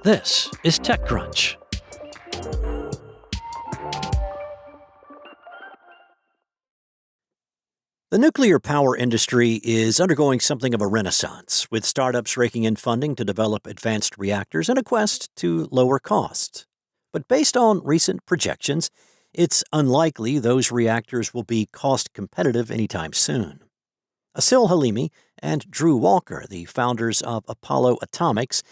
This is TechCrunch. The nuclear power industry is undergoing something of a renaissance, with startups raking in funding to develop advanced reactors in a quest to lower costs. But based on recent projections, it's unlikely those reactors will be cost competitive anytime soon. Asil Halimi and Drew Walker, the founders of Apollo Atomics,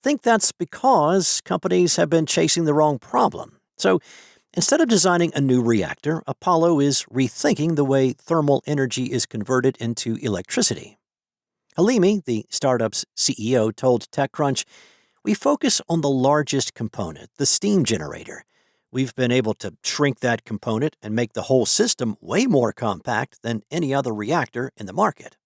think that's because companies have been chasing the wrong problem. So instead of designing a new reactor, Apollo is rethinking the way thermal energy is converted into electricity. Halimi, the startup's CEO, told TechCrunch, "We focus on the largest component, the steam generator. We've been able to shrink that component and make the whole system way more compact than any other reactor in the market."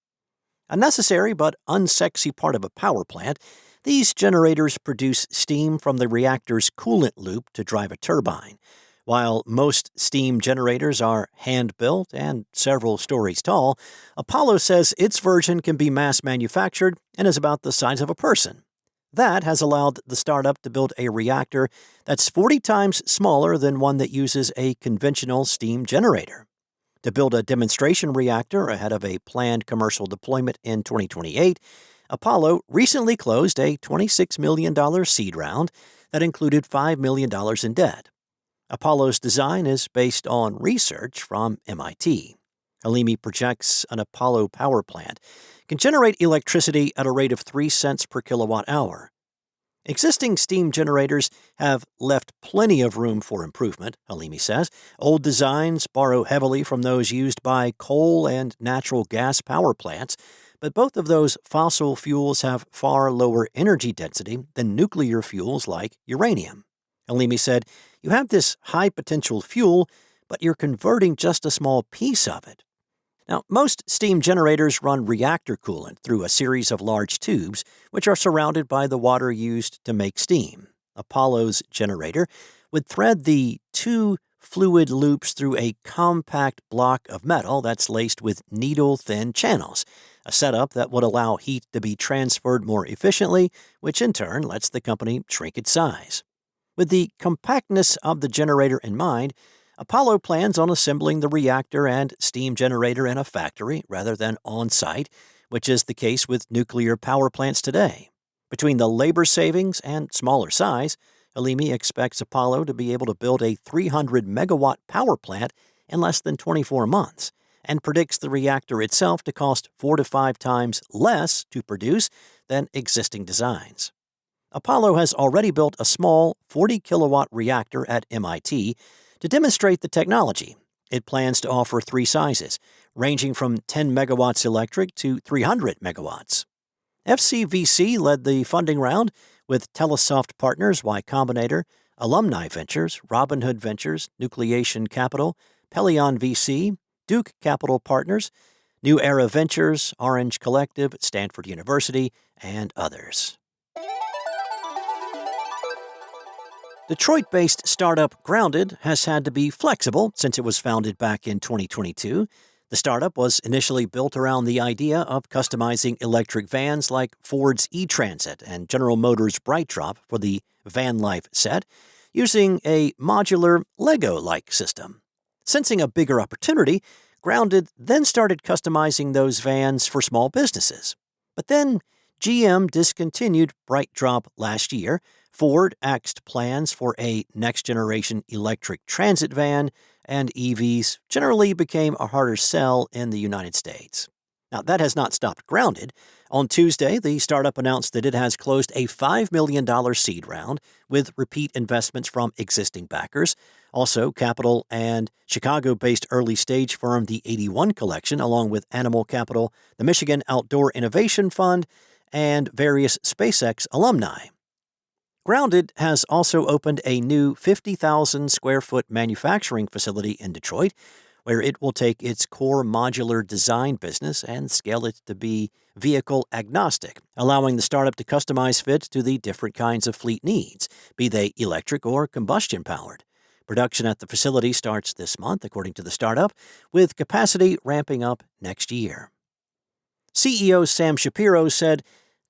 A necessary but unsexy part of a power plant, these generators produce steam from the reactor's coolant loop to drive a turbine. While most steam generators are hand-built and several stories tall, Apollo says its version can be mass-manufactured and is about the size of a person. That has allowed the startup to build a reactor that's 40 times smaller than one that uses a conventional steam generator. To build a demonstration reactor ahead of a planned commercial deployment in 2028, Apollo recently closed a $26 million seed round that included $5 million in debt. Apollo's design is based on research from MIT. Halimi projects an Apollo power plant can generate electricity at a rate of 3 cents per kilowatt hour. Existing steam generators have left plenty of room for improvement, Halimi says. Old designs borrow heavily from those used by coal and natural gas power plants, but both of those fossil fuels have far lower energy density than nuclear fuels like uranium. Halimi said, "You have this high-potential fuel, but you're converting just a small piece of it." Now, most steam generators run reactor coolant through a series of large tubes, which are surrounded by the water used to make steam. Apollo's generator would thread the two fluid loops through a compact block of metal that's laced with needle-thin channels, a setup that would allow heat to be transferred more efficiently, which in turn lets the company shrink its size. With the compactness of the generator in mind, Apollo plans on assembling the reactor and steam generator in a factory rather than on-site, which is the case with nuclear power plants today. Between the labor savings and smaller size, Halimi expects Apollo to be able to build a 300-megawatt power plant in less than 24 months, and predicts the reactor itself to cost 4 to 5 times less to produce than existing designs. Apollo has already built a small 40-kilowatt reactor at MIT to demonstrate the technology. It plans to offer 3 sizes, ranging from 10 megawatts electric to 300 megawatts. FCVC led the funding round with Telesoft partners Y Combinator, Alumni Ventures, Robinhood Ventures, Nucleation Capital, Pelion VC, Duke Capital Partners, New Era Ventures, Orange Collective, Stanford University, and others. Detroit-based startup Grounded has had to be flexible since it was founded back in 2022. The startup was initially built around the idea of customizing electric vans like Ford's E-Transit and General Motors' BrightDrop for the van life set, using a modular Lego-like system. Sensing a bigger opportunity, Grounded then started customizing those vans for small businesses. But then GM discontinued BrightDrop last year. Ford axed plans for a next-generation electric transit van, and EVs generally became a harder sell in the United States. Now, that has not stopped Grounded. On Tuesday, the startup announced that it has closed a $5 million seed round with repeat investments from existing backers. Also, capital and Chicago-based early-stage firm The 81 Collection, along with Animal Capital, the Michigan Outdoor Innovation Fund, and various SpaceX alumni. Grounded has also opened a new 50,000-square-foot manufacturing facility in Detroit, where it will take its core modular design business and scale it to be vehicle agnostic, allowing the startup to customize fit to the different kinds of fleet needs, be they electric or combustion-powered. Production at the facility starts this month, according to the startup, with capacity ramping up next year. CEO Sam Shapiro said,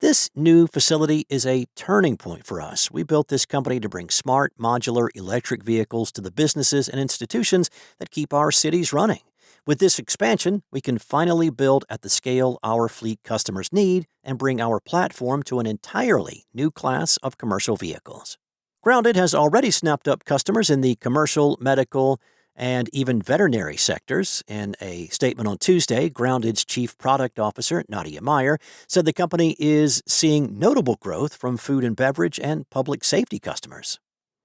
This new facility is a turning point for us. We built this company to bring smart, modular electric vehicles to the businesses and institutions that keep our cities running. With this expansion, we can finally build at the scale our fleet customers need and bring our platform to an entirely new class of commercial vehicles. Grounded has already snapped up customers in the commercial, medical, and even veterinary sectors. In a statement on Tuesday, Grounded's Chief Product Officer, Nadia Meyer, said the company is seeing notable growth from food and beverage and public safety customers.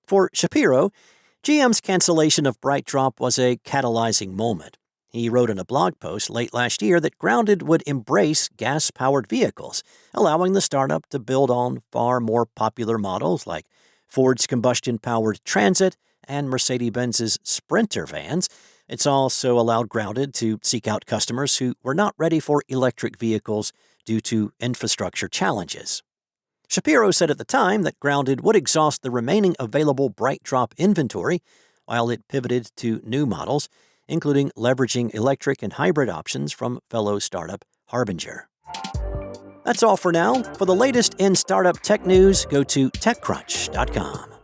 For Shapiro, GM's cancellation of BrightDrop was a catalyzing moment. He wrote in a blog post late last year that Grounded would embrace gas-powered vehicles, allowing the startup to build on far more popular models like Ford's combustion-powered Transit and Mercedes-Benz's Sprinter vans. It's also allowed Grounded to seek out customers who were not ready for electric vehicles due to infrastructure challenges. Shapiro said at the time that Grounded would exhaust the remaining available BrightDrop inventory while it pivoted to new models, including leveraging electric and hybrid options from fellow startup Harbinger. That's all for now. For the latest in startup tech news, go to TechCrunch.com.